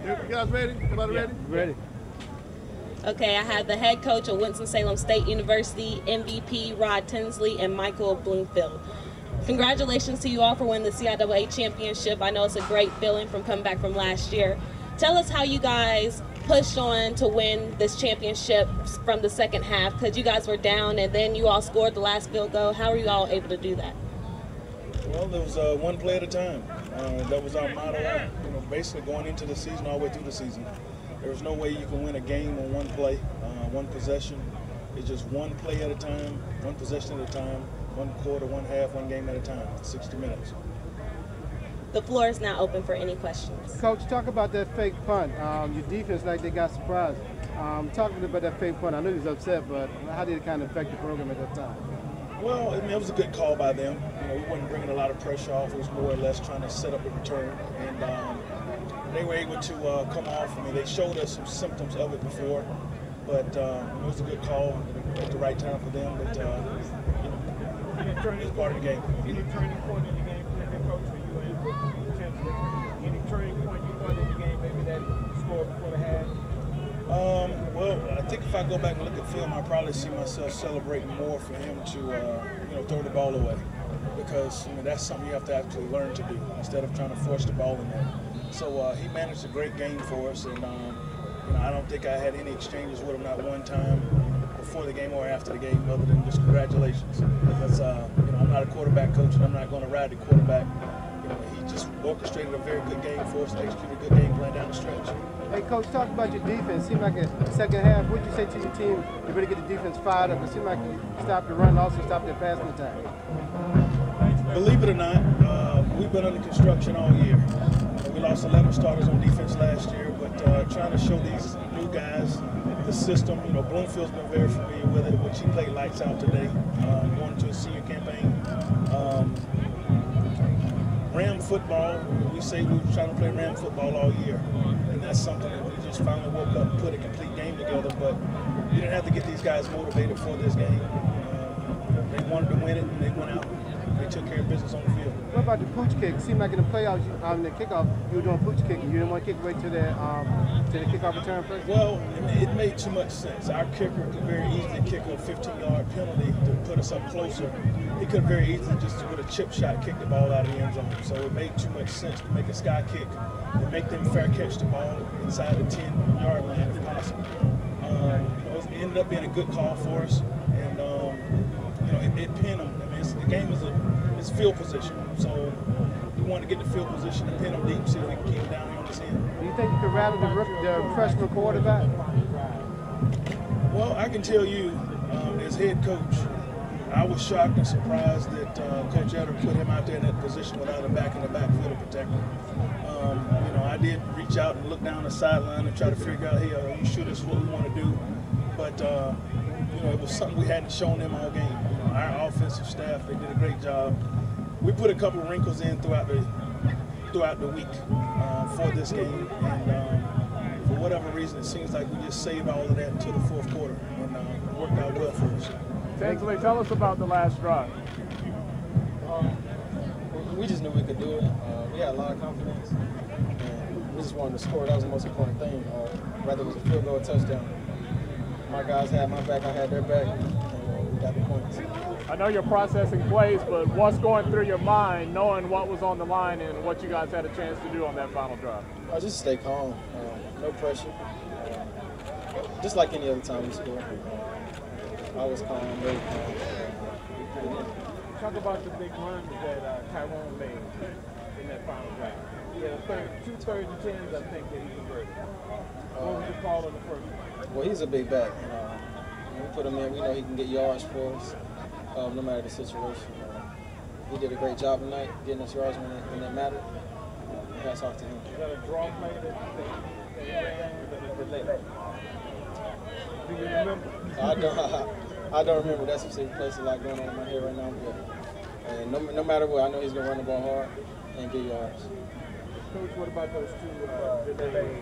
You guys ready? Everybody ready? Ready. Okay, I have the head coach of Winston-Salem State University, MVP Rod Tinsley, and Michael Bloomfield. Congratulations to you all for winning the CIAA championship. I know it's a great feeling from coming back from last year. Tell us how you guys pushed on to win this championship from the second half, because you guys were down and then you all scored the last field goal. How were you all able to do that? Well, it was one play at a time. That was our motto, basically going into the season, all the way through the season. There's no way you can win a game on one play, one possession. It's just one play at a time, one possession at a time, one quarter, one half, one game at a time, 60 minutes. The floor is now open for any questions. Coach, talk about that fake punt. Your defense, like they got surprised. Talking about that fake punt, I know he was upset, but how did it kind of affect the program at that time? Well, it was a good call by them. We wasn't bringing a lot of pressure off. It was more or less trying to set up the return, and they were able to come off. They showed us some symptoms of it before, but it was a good call at the right time for them. But it's part of the game. Any turning point in the game, Coach, for you and Tinsley? Any turning point you thought in the game, maybe that scored before the half? Well, I think if I go back and look at film, I'll probably see myself celebrating more for him to, throw the ball away, because that's something you have to actually learn to do instead of trying to force the ball in there. So he managed a great game for us, and I don't think I had any exchanges with him, not one time before the game or after the game, other than just congratulations. Because I'm not a quarterback coach, and I'm not going to ride the quarterback. He just orchestrated a very good game for us and executed a good game plan down the stretch. Hey, Coach, talk about your defense. Seemed like a second half. What did you say to your team to really get the defense fired up? It seemed like you stopped the run and also stopped their passing attack. Believe it or not, we've been under construction all year. We lost 11 starters on defense last year, but trying to show these new guys the system. Bloomfield's been very familiar with it, which he played lights out today, going to a senior campaign. Ram football, we say we were trying to play Ram football all year, and that's something that we just finally woke up and put a complete game together, but you didn't have to get these guys motivated for this game. They wanted to win it, and they went out. They took care of business on the field. What about the pooch kick? It seemed like in the playoffs, in the kickoff, you were doing pooch kicking. You didn't want to kick away to the kickoff return first? Well, it made too much sense. Our kicker could very easily kick a 15-yard penalty to put us up closer. He could very easily just with a chip shot kick the ball out of the end zone. So it made too much sense to make a sky kick and make them fair catch the ball inside the 10-yard line if possible. It ended up being a good call for us, and it pinned them. The game is field position, so we want to get the field position and pin them deep, see if we can keep them down here on this end. Do you think you could rally the freshman quarterback? Well, I can tell you, as head coach, I was shocked and surprised that Coach Eder put him out there in that position without a back in the backfield to protect him. I did reach out and look down the sideline and try to figure out, hey, are you sure this is what we want to do? But it was something we hadn't shown them all game. Our offensive staff, they did a great job. We put a couple of wrinkles in throughout the week for this game, and for whatever reason, it seems like we just saved all of that until the fourth quarter, and it worked out well for us. Tinsley, tell us about the last drive. We just knew we could do it. We had a lot of confidence, and we just wanted to score. That was the most important thing. Whether it was a field goal or touchdown, my guys had my back, I had their back, and we got the points. I know you're processing plays, but what's going through your mind, knowing what was on the line and what you guys had a chance to do on that final drive? Just stay calm, no pressure, just like any other time we score. I was calm, very calm. Talk about the big runs that Tyrone made in that final drive. He had 2 thirds and 10s, I think, that he converted. What was your call on the first one? Well, he's a big back. When we put him in, we know he can get yards for us, no matter the situation. He did a great job tonight, getting us yards when it mattered. Hats off to him. Is that a draw play that he ran, or that was delayed? Do you remember? I don't remember that specific place. A lot going on in my head right now, but no matter what, I know he's going to run the ball hard and get yards. Coach, what about those 2 delays?